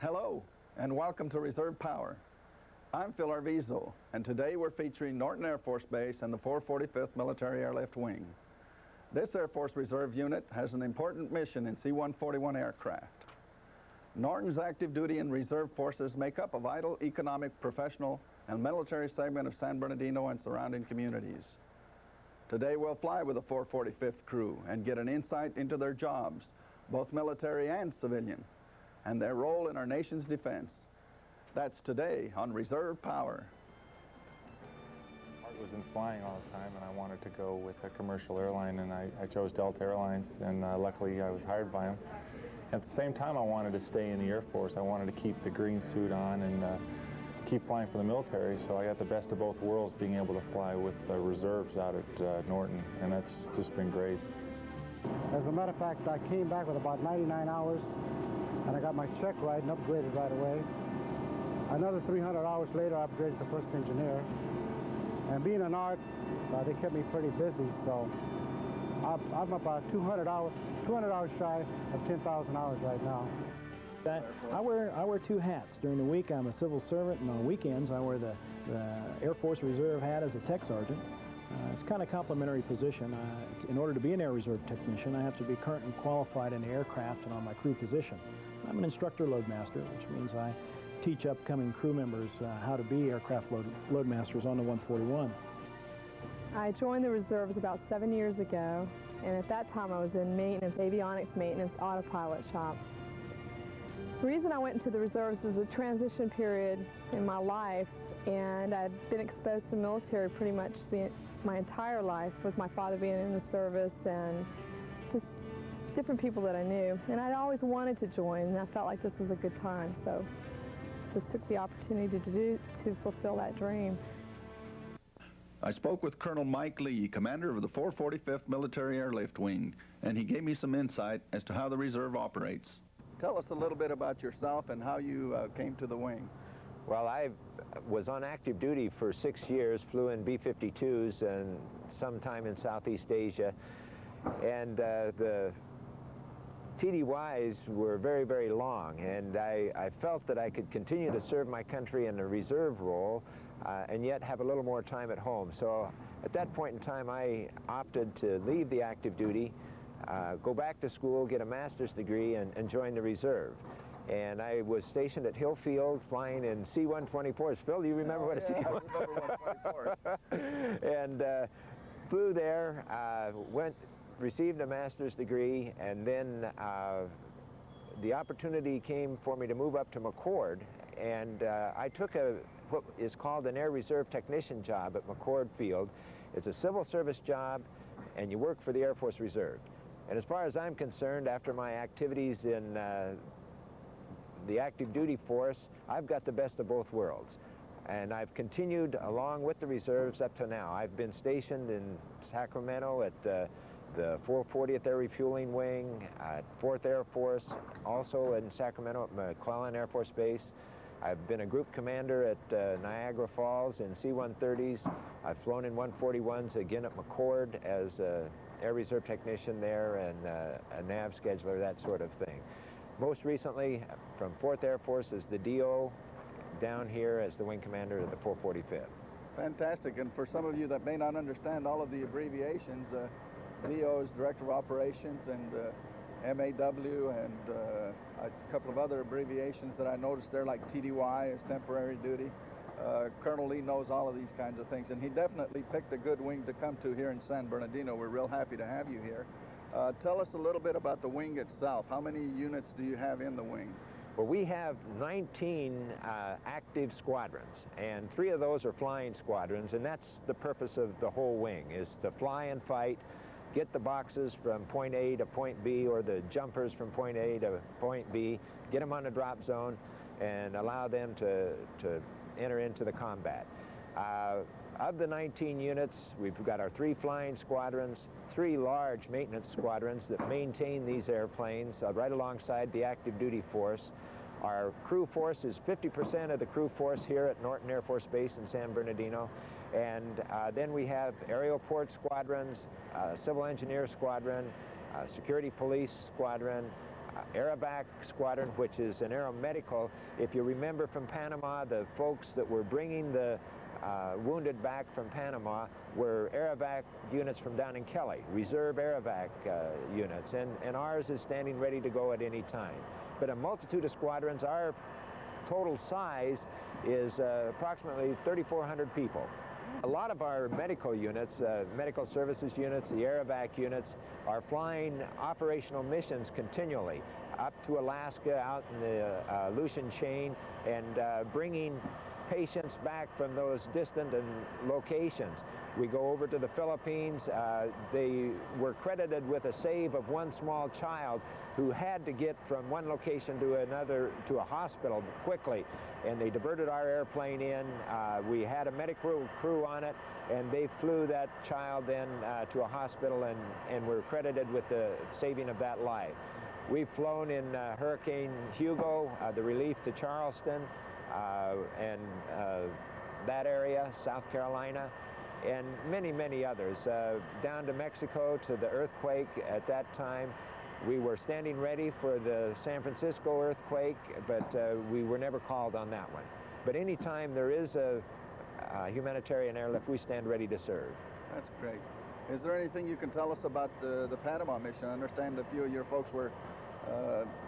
Hello, and welcome to Reserve Power. I'm Phil Arvizo, and today we're featuring Norton Air Force Base and the 445th Military Airlift Wing. This Air Force Reserve unit has an important mission in C-141 aircraft. Norton's active duty and reserve forces make up a vital economic, professional, and military segment of San Bernardino and surrounding communities. Today we'll fly with the 445th crew and get an insight into their jobs, both military and civilian, and their role in our nation's defense. That's today on Reserve Power. I was in flying all the time, and I wanted to go with a commercial airline, and I chose Delta Airlines, and luckily I was hired by them. At the same time, I wanted to stay in the Air Force. I wanted to keep the green suit on and keep flying for the military, so I got the best of both worlds, being able to fly with the reserves out at Norton, and that's just been great. As a matter of fact, I came back with about 99 hours, and I got my check right and upgraded right away. Another 300 hours later, I upgraded to first engineer. And being an art, they kept me pretty busy, so I'm about 200 hours shy of 10,000 hours right now. I wear two hats. During the week, I'm a civil servant, and on weekends, I wear the Air Force Reserve hat as a tech sergeant. It's kind of a complimentary position. In order to be an Air Reserve technician, I have to be currently qualified in the aircraft and on my crew position. I'm an instructor loadmaster, which means I teach upcoming crew members how to be aircraft loadmasters on the 141. I joined the reserves about 7 years ago, and at that time I was in maintenance, avionics maintenance, autopilot shop. The reason I went into the reserves is a transition period in my life, and I'd been exposed to the military pretty much my entire life, with my father being in the service and just different people that I knew. And I'd always wanted to join, and I felt like this was a good time, so just took the opportunity to fulfill that dream. I spoke with Colonel Mike Lee, commander of the 445th Military Airlift Wing, and he gave me some insight as to how the reserve operates. Tell us a little bit about yourself and how you came to the wing. Well, I was on active duty for 6 years, flew in B-52s and sometime in Southeast Asia, and the TDYs were very, very long, and I felt that I could continue to serve my country in a reserve role and yet have a little more time at home. So at that point in time, I opted to leave the active duty, go back to school, get a master's degree, and join the reserve. And I was stationed at Hill Field, flying in C-124s. Phil, do you remember what a C-124 is? And flew there, received a master's degree, and then the opportunity came for me to move up to McChord, and I took what is called an Air Reserve Technician job at McChord Field. It's a civil service job, and you work for the Air Force Reserve. And as far as I'm concerned, after my activities in the active duty force, I've got the best of both worlds. And I've continued along with the reserves up to now. I've been stationed in Sacramento at the 440th Air Refueling Wing, at 4th Air Force, also in Sacramento at McClellan Air Force Base. I've been a group commander at Niagara Falls in C-130s. I've flown in 141s again at McChord as an Air Reserve technician there and a nav scheduler, that sort of thing. Most recently, from 4th Air Force as the DO, down here as the wing commander of the 445th. Fantastic, and for some of you that may not understand all of the abbreviations, DO is Director of Operations, and MAW, and a couple of other abbreviations that I noticed there, like TDY is temporary duty. Colonel Lee knows all of these kinds of things, and he definitely picked a good wing to come to here in San Bernardino. We're real happy to have you here. Tell us a little bit about the wing itself. How many units do you have in the wing? Well, we have 19 active squadrons, and 3 of those are flying squadrons, and that's the purpose of the whole wing, is to fly and fight, get the boxes from point A to point B, or the jumpers from point A to point B, get them on a drop zone, and allow them to enter into the combat. Of the 19 units, we've got our 3 flying squadrons, 3 large maintenance squadrons that maintain these airplanes right alongside the active duty force. Our crew force is 50% of the crew force here at Norton Air Force Base in San Bernardino. And then we have aerial port squadrons, civil engineer squadron, security police squadron, aerovac squadron, which is an aeromedical. If you remember from Panama, the folks that were bringing the wounded back from Panama were aerovac units from down in Kelly, reserve aerovac units, and ours is standing ready to go at any time. But a multitude of squadrons. Our total size is approximately 3,400 people. A lot of our medical units, medical services units, the aerovac units, are flying operational missions continually up to Alaska, out in the Aleutian chain, and bringing patients back from those distant locations. We go over to the Philippines. They were credited with a save of 1 small child who had to get from one location to another, to a hospital quickly, and they diverted our airplane in. We had a medical crew on it, and they flew that child then to a hospital, and were credited with the saving of that life. We've flown in Hurricane Hugo, the relief to Charleston, and that area, South Carolina, and many, many others. Down to Mexico to the earthquake at that time. We were standing ready for the San Francisco earthquake, but we were never called on that one. But anytime there is a humanitarian airlift, we stand ready to serve. That's great. Is there anything you can tell us about the Panama mission? I understand a few of your folks were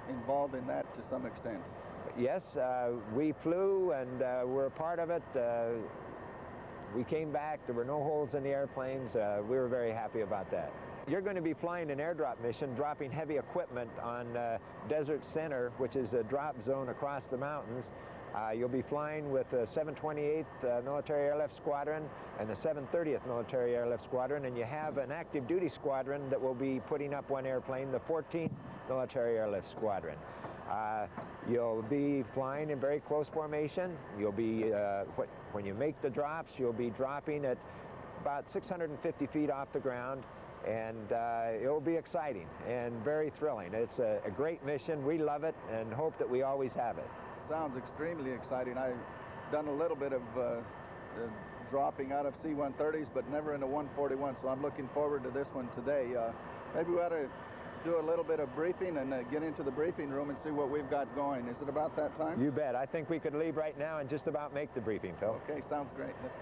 involved in that to some extent. Yes, we flew and were a part of it. We came back. There were no holes in the airplanes. We were very happy about that. You're going to be flying an airdrop mission, dropping heavy equipment on Desert Center, which is a drop zone across the mountains. You'll be flying with the 728th Military Airlift Squadron and the 730th Military Airlift Squadron, and you have an active duty squadron that will be putting up one airplane, the 14th Military Airlift Squadron. You'll be flying in very close formation. You'll be, when you make the drops, you'll be dropping at about 650 feet off the ground, and it'll be exciting and very thrilling. It's a great mission. We love it and hope that we always have it. Sounds extremely exciting. I've done a little bit of dropping out of C-130s, but never in a 141, so I'm looking forward to this one today. Maybe we ought to do a little bit of briefing and get into the briefing room and see what we've got going. Is it about that time? You bet. I think we could leave right now and just about make the briefing, Phil. Okay, sounds great. Let's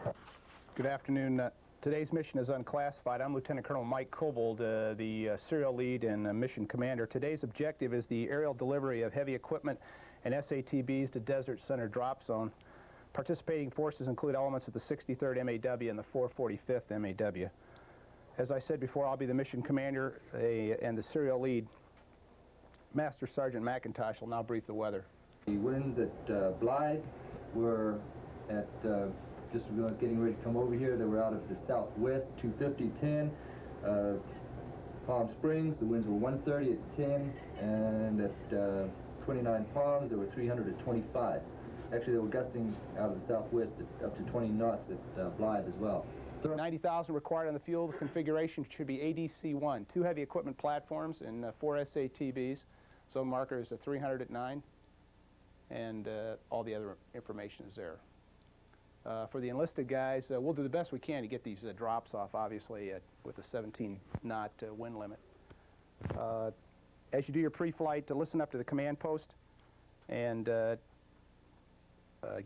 go. Good afternoon. Today's mission is unclassified. I'm Lieutenant Colonel Mike Kobold, the serial lead and mission commander. Today's objective is the aerial delivery of heavy equipment and SATBs to Desert Center Drop Zone. Participating forces include elements of the 63rd MAW and the 445th MAW. As I said before, I'll be the mission commander and the serial lead. Master Sergeant McIntosh will now brief the weather. The winds at Blythe were at, just as I was getting ready to come over here, they were out of the southwest, 250-10. Palm Springs, the winds were 130 at 10, and at 29 Palms, they were 300 at 25. Actually, they were gusting out of the southwest at up to 20 knots at Blythe as well. 90,000 required on the fuel. The configuration should be ADC-1, 2 heavy equipment platforms and 4 SATBs. Zone marker is a 300 at 9, and all the other information is there. For the enlisted guys, we'll do the best we can to get these drops off, obviously, with a 17-knot wind limit. As you do your pre-flight, listen up to the command post and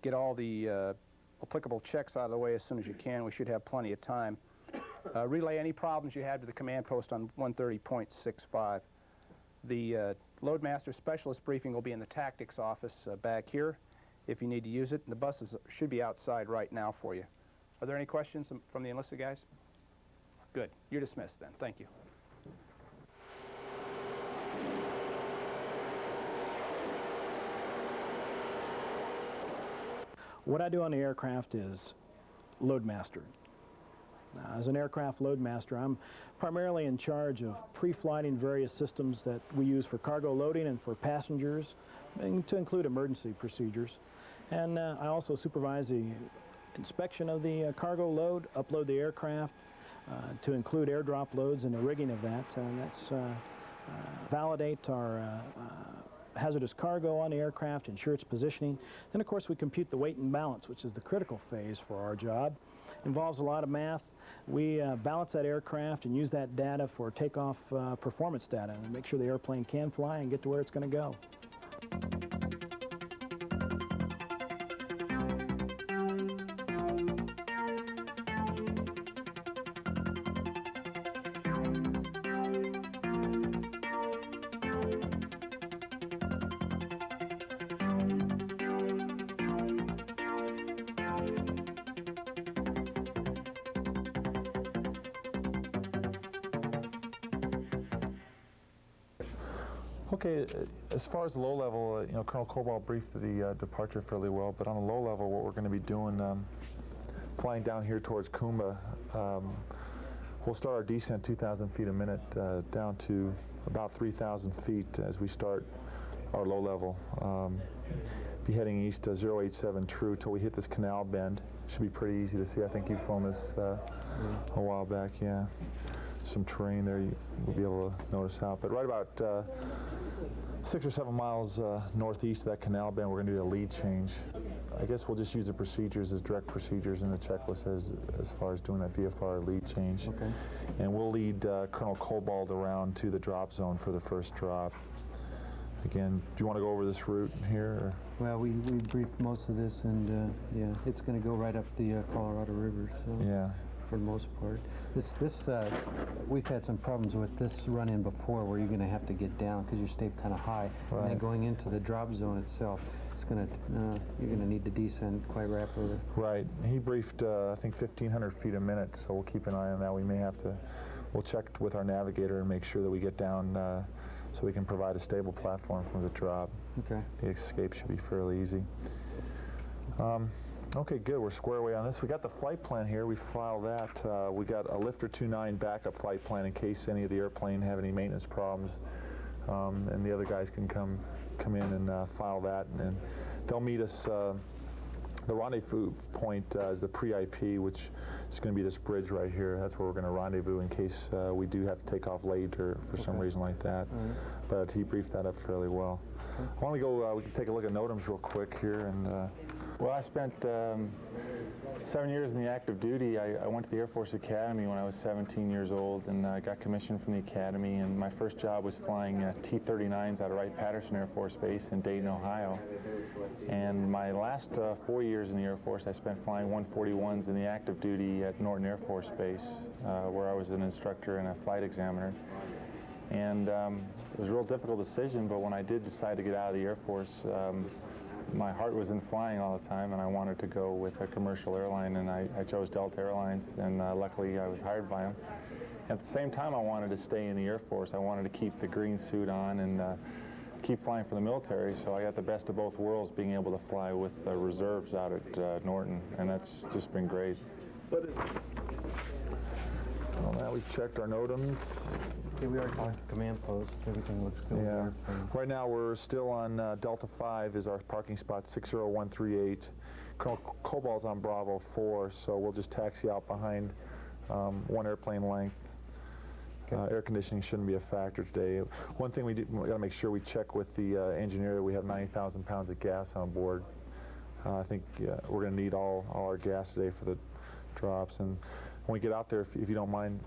get all the applicable checks out of the way as soon as you can. We should have plenty of time. Relay any problems you have to the command post on 130.65. The Loadmaster specialist briefing will be in the tactics office back here if you need to use it, and the buses should be outside right now for you. Are there any questions from the enlisted guys? Good. You're dismissed then. Thank you. What I do on the aircraft is Loadmaster. As an aircraft loadmaster, I'm primarily in charge of pre-flighting various systems that we use for cargo loading and for passengers, and to include emergency procedures. And I also supervise the inspection of the cargo load, upload the aircraft, to include airdrop loads and the rigging of that. That's validate our hazardous cargo on the aircraft, ensure its positioning. Then, of course, we compute the weight and balance, which is the critical phase for our job. Involves a lot of math. We balance that aircraft and use that data for takeoff performance data and make sure the airplane can fly and get to where it's going to go. Okay, as far as low level, you know, Colonel Cobalt briefed the departure fairly well, but on a low level, what we're going to be doing, flying down here towards Kumba, we'll start our descent 2,000 feet a minute down to about 3,000 feet as we start our low level. Be heading east 087 true till we hit this canal bend. Should be pretty easy to see. I think you've flown this a while back, yeah. Some terrain there you'll be able to notice out. But right about 6 or 7 miles northeast of that canal bend, we're going to do the lead change. I guess we'll just use the procedures as direct procedures in the checklist as far as doing that VFR lead change. Okay. And we'll lead Colonel Cobalt around to the drop zone for the first drop. Again, do you want to go over this route here? Or? Well, we briefed most of this, and yeah, it's going to go right up the Colorado River. So Yeah. For the most part, we've had some problems with this run-in before, where you're going to have to get down because you're stayed kind of high, Right. and then going into the drop zone itself, it's going to you're going to need to descend quite rapidly. Right. He briefed, I think, 1,500 feet a minute, so we'll keep an eye on that. We may have to, we'll check with our navigator and make sure that we get down so we can provide a stable platform for the drop. Okay. The escape should be fairly easy. Okay, good. We're square away on this. We got the flight plan here. We filed that. We got a Lifter 29 backup flight plan in case any of the airplane have any maintenance problems, and the other guys can come in and file that, and then they'll meet us. The rendezvous point is the pre-IP, which is going to be this bridge right here. That's where we're going to rendezvous in case we do have to take off late or for some reason like that. Right. But he briefed that up fairly well. I want to go, we can take a look at NOTAMs real quick here. And well, I spent 7 years in the active duty. I went to the Air Force Academy when I was 17 years old, and I got commissioned from the Academy, and my first job was flying T-39s out of Wright-Patterson Air Force Base in Dayton, Ohio. And my last 4 years in the Air Force, I spent flying 141s in the active duty at Norton Air Force Base, where I was an instructor and a flight examiner. And it was a real difficult decision, but when I did decide to get out of the Air Force, my heart was in flying all the time, and I wanted to go with a commercial airline, and I chose Delta Airlines, and luckily I was hired by them. At the same time, I wanted to stay in the Air Force. I wanted to keep the green suit on and keep flying for the military, so I got the best of both worlds, being able to fly with the reserves out at Norton, and that's just been great. Well, now we've checked our NOTAMs. Yeah, we are on command post. Everything looks good. Yeah. Right now we're still on Delta 5 is our parking spot 60138. Colonel Cobalt's on Bravo 4, so we'll just taxi out behind one airplane length. Okay. Air conditioning shouldn't be a factor today. One thing we got to make sure we check with the engineer that we have 90,000 pounds of gas on board. I think we're going to need all our gas today for the drops. And when we get out there, if you don't mind,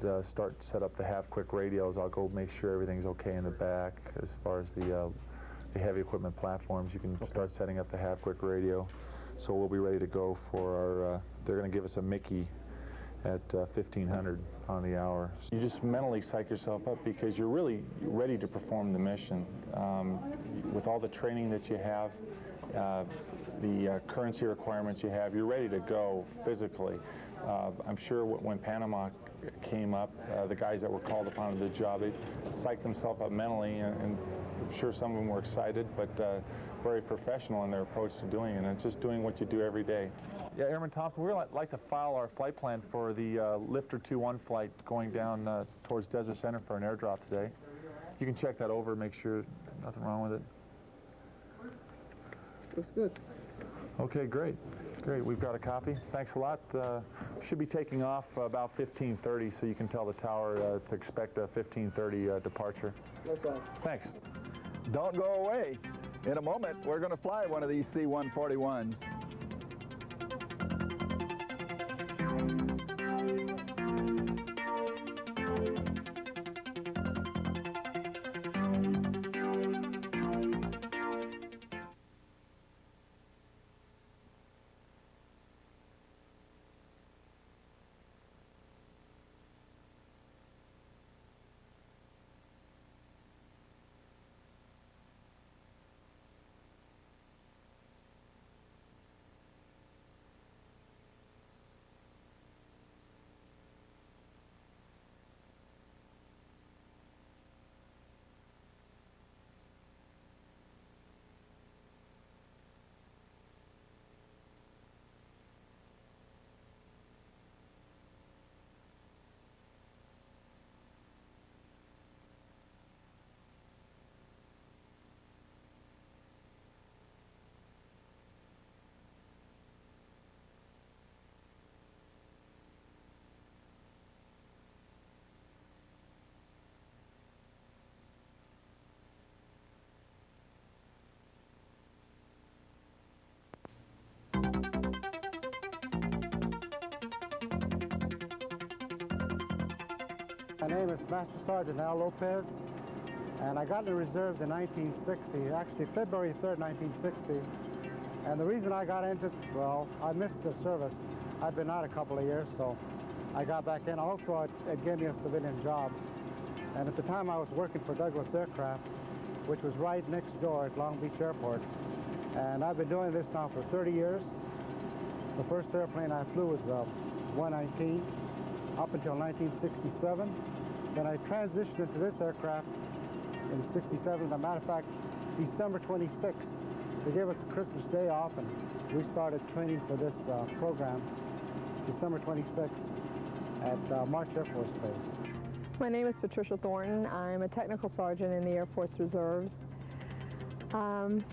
set up the half-quick radios. I'll go make sure everything's okay in the back. As far as the heavy equipment platforms, you can start setting up the half-quick radio. So we'll be ready to go for our, they're going to give us a Mickey at 1,500 on the hour. You just mentally psych yourself up because you're really ready to perform the mission. With all the training that you have, the currency requirements you have, you're ready to go physically. I'm sure when Panama came up, the guys that were called upon to the job, they psyched themselves up mentally, and I'm sure some of them were excited, but very professional in their approach to doing it, and it's just doing what you do every day. Yeah, Airman Thompson, we'd like to file our flight plan for the Lifter 2-1 flight going down towards Desert Center for an airdrop today. You can check that over, make sure nothing wrong with it. Looks good. Okay, great. Great, we've got a copy. Thanks a lot. Should be taking off about 15:30, so you can tell the tower to expect a 15:30 departure. No problem. Thanks. Don't go away. In a moment, we're going to fly one of these C-141s. My name is Master Sergeant Al Lopez, and I got in the reserves in 1960, actually February 3rd, 1960. And the reason I got into it, well, I missed the service. I'd been out a couple of years, so I got back in. Also, it gave me a civilian job. And at the time, I was working for Douglas Aircraft, which was right next door at Long Beach Airport. And I've been doing this now for 30 years. The first airplane I flew was 119 up until 1967. Then I transitioned into this aircraft in 67. As a matter of fact, December 26th, they gave us a Christmas Day off, and we started training for this program December 26th at March Air Force Base. My name is Patricia Thornton. I'm a technical sergeant in the Air Force Reserves.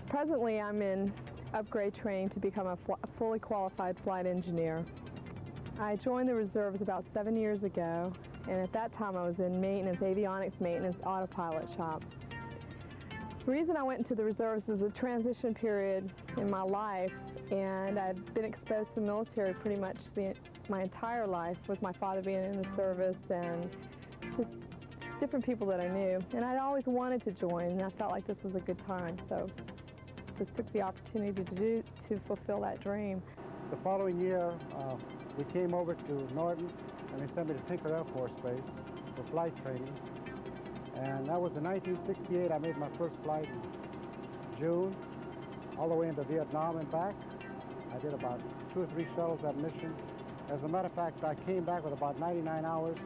Presently, I'm in upgrade training to become a fully qualified flight engineer. I joined the reserves about 7 years ago, and at that time I was in maintenance, avionics maintenance, autopilot shop. The reason I went into the reserves is a transition period in my life, and I'd been exposed to the military pretty much my entire life, with my father being in the service and just different people that I knew. And I'd always wanted to join, and I felt like this was a good time, so just took the opportunity to fulfill that dream. The following year, we came over to Norton, and they sent me to Tinker Air Force Base for flight training. And that was in 1968. I made my first flight in June, all the way into Vietnam and back. I did about 2 or 3 shuttles that mission. As a matter of fact, I came back with about 99 hours,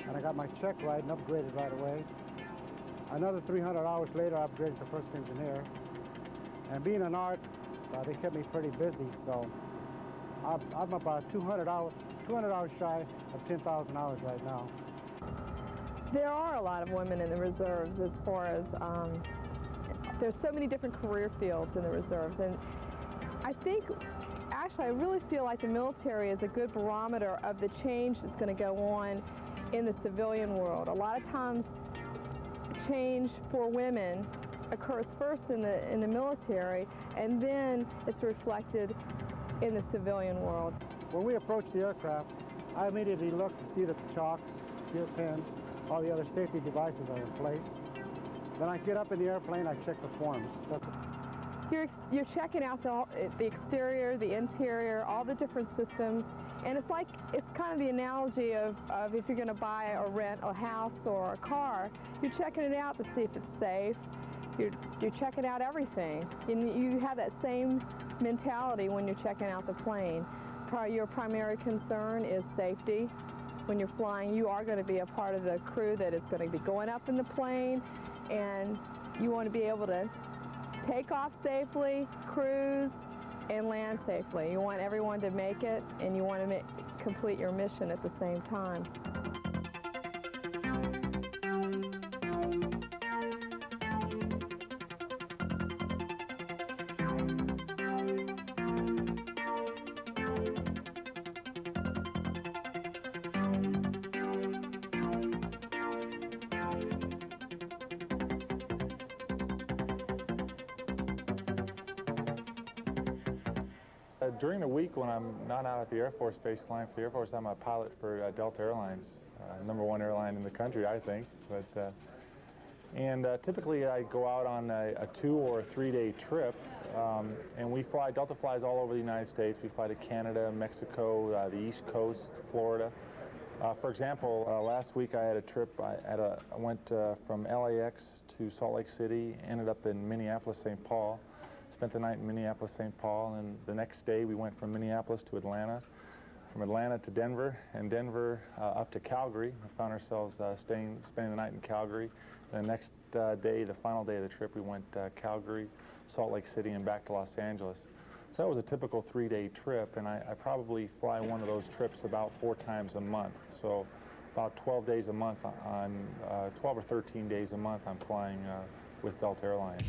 and I got my check right and upgraded right away. Another 300 hours later, I upgraded to first engineer. And being an art, they kept me pretty busy, so I'm about 200 hours shy of 10,000 hours right now. There are a lot of women in the reserves, as far as there's so many different career fields in the reserves, and I really feel like the military is a good barometer of the change that's going to go on in the civilian world. A lot of times change for women occurs first in the military, and then it's reflected in the civilian world. When we approach the aircraft, I immediately look to see that the chocks, gear pins, all the other safety devices are in place. Then I get up in the airplane, I check the forms. You're checking out the exterior, the interior, all the different systems, and it's kind of the analogy of if you're going to buy or rent a house or a car, you're checking it out to see if it's safe. You're checking out everything. And you have that same mentality when you're checking out the plane. Your primary concern is safety. When you're flying, you are going to be a part of the crew that is going to be going up in the plane, and you want to be able to take off safely, cruise, and land safely. You want everyone to make it, and you want to complete your mission at the same time. During the week when I'm not out at the Air Force Base flying for the Air Force, I'm a pilot for Delta Airlines, #1 airline in the country, I think. But typically I go out on a 2 or 3 day trip, and we fly. Delta flies all over the United States. We fly to Canada, Mexico, the East Coast, Florida. For example, last week I had a trip. I went from LAX to Salt Lake City, ended up in Minneapolis, St. Paul. Spent the night in Minneapolis, St. Paul, and the next day we went from Minneapolis to Atlanta, from Atlanta to Denver, and Denver up to Calgary. We found ourselves spending the night in Calgary. The next day, the final day of the trip, we went Calgary, Salt Lake City, and back to Los Angeles. So that was a typical 3 day trip, and I probably fly one of those trips about 4 times a month. So about 12 days a month, 12 or 13 days a month, I'm flying with Delta Airlines.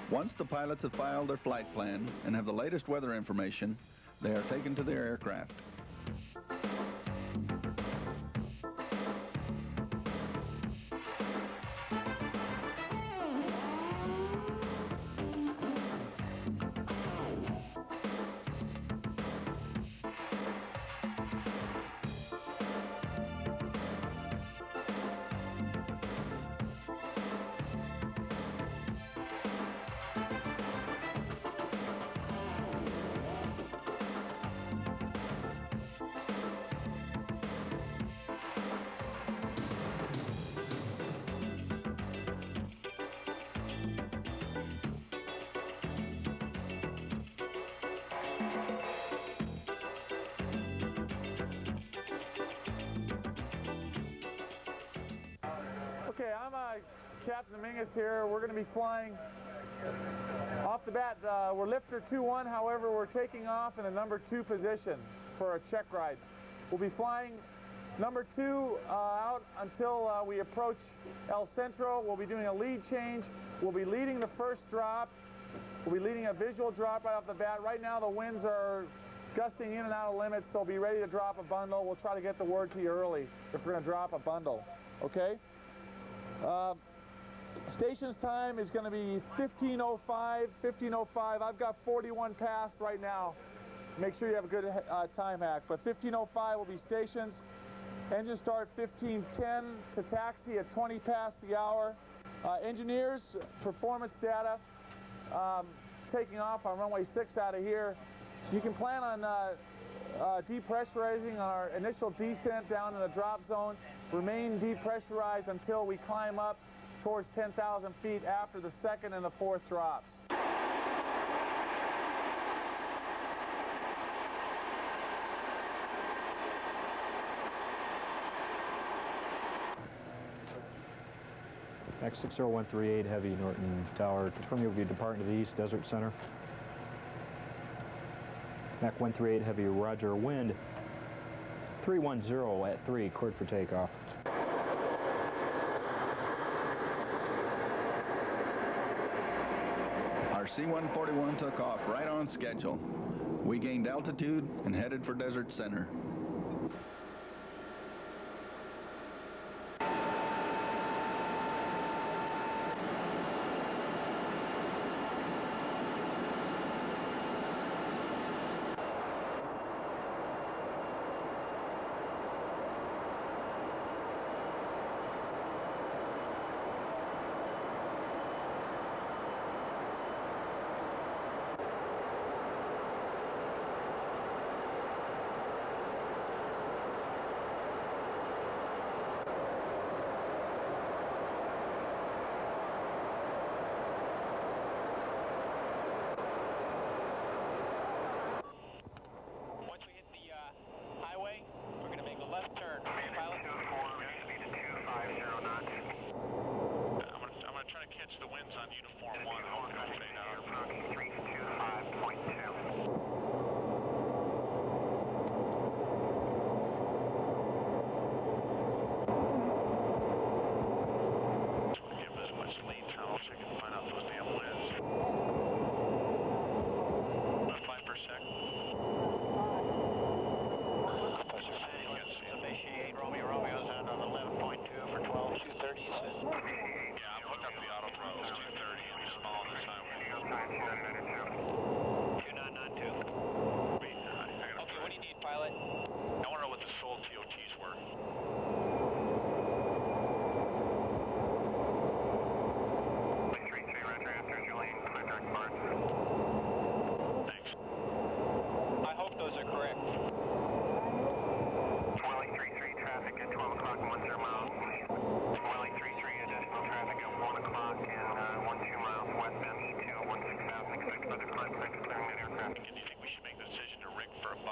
Once the pilots have filed their flight plan and have the latest weather information, they are taken to their aircraft. Okay, I'm Captain Dominguez here. We're going to be flying off the bat. We're lifter 2-1, however, we're taking off in the #2 position for a check ride. We'll be flying #2 out until we approach El Centro. We'll be doing a lead change. We'll be leading the first drop. We'll be leading a visual drop right off the bat. Right now the winds are gusting in and out of limits, so be ready to drop a bundle. We'll try to get the word to you early if we're going to drop a bundle, okay? Station's time is going to be 15:05. I've got 41 past right now. Make sure you have a good time hack. But 15:05 will be stations. Engine start 15:10 to taxi at 20 past the hour. Engineers, performance data, taking off on runway 6 out of here. You can plan on depressurizing our initial descent down in the drop zone. Remain depressurized until we climb up towards 10,000 feet after the 2nd and the 4th drops. Max 60138 Heavy, Norton Tower. Confirm you'll be departing to the East Desert Center. Mach 138 Heavy, roger. Wind 310 at 3, cleared for takeoff. Our C-141 took off right on schedule. We gained altitude and headed for Desert Center.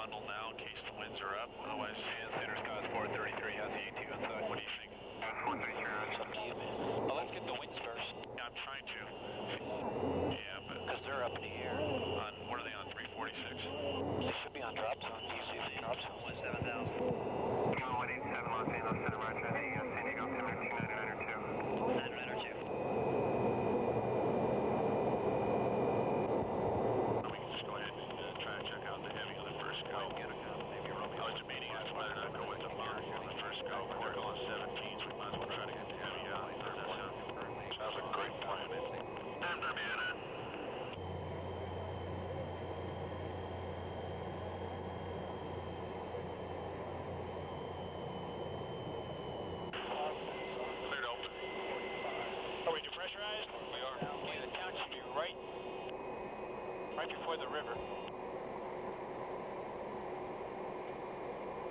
bundle now in case the winds are up. Otherwise, center sky is 433. How's the AT outside? What do you think? 433. It's up to you, man. Well, let's get the winds first. Yeah, I'm trying to. Yeah, but... Because they're up in the air. What are they on, 346? They should be on drop zone. Do you see the drop zone? 7,000. 187 Los Angeles Center, Roger. The San Diego Altimeter 2992. 2992. We can just go ahead and try to check out the heavy on the first go. Maybe Romeo. I was debating as to whether or not to go with the mirror here on the first go, but they're going 17, so we might as well try to get the heavy out. Does that sound? Sounds like a great plan. Denver, Vienna. Cleared open. Are we depressurized? We are. Okay, the town should be right before the river.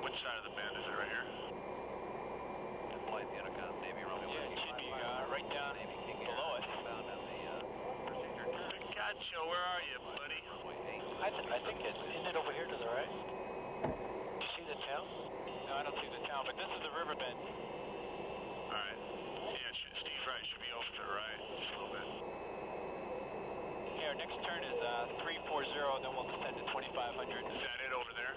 Which side of the bend is it, right here? Deploy the intercom, Navy Romeo. Yeah, it should be right down below us. Gotcha, where are you, buddy? I think it's, isn't it over here to the right? Do you see the town? No, I don't see the town, but this is the river bend. Alright. Yeah, Steve's right, should be over to the right, just a little bit. Okay, our next turn is 340, then we'll descend to 2500. Is that it over there?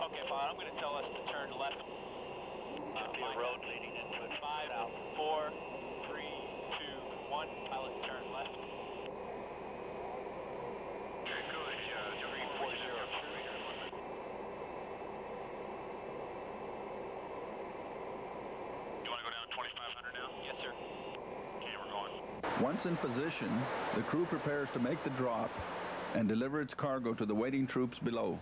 Okay, fine. I'm going to tell us to turn left. Should be a road leading into it. 5, 4, 3, 2, 1. Pilot, turn left. Okay, good. 340. You want to go down 2500 now? Yes, sir. Okay, we're going. Once in position, the crew prepares to make the drop and deliver its cargo to the waiting troops below.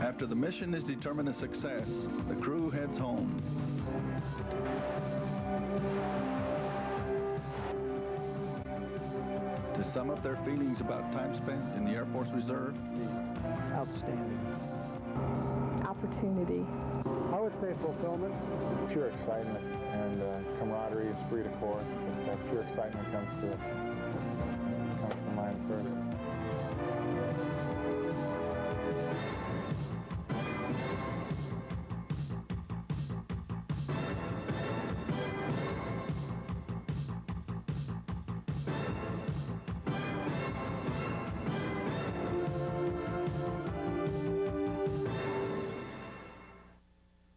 After the mission is determined a success, the crew heads home. To sum up their feelings about time spent in the Air Force Reserve, Outstanding. Opportunity. I would say fulfillment. Pure excitement and camaraderie, esprit de corps. That pure excitement comes to mind first.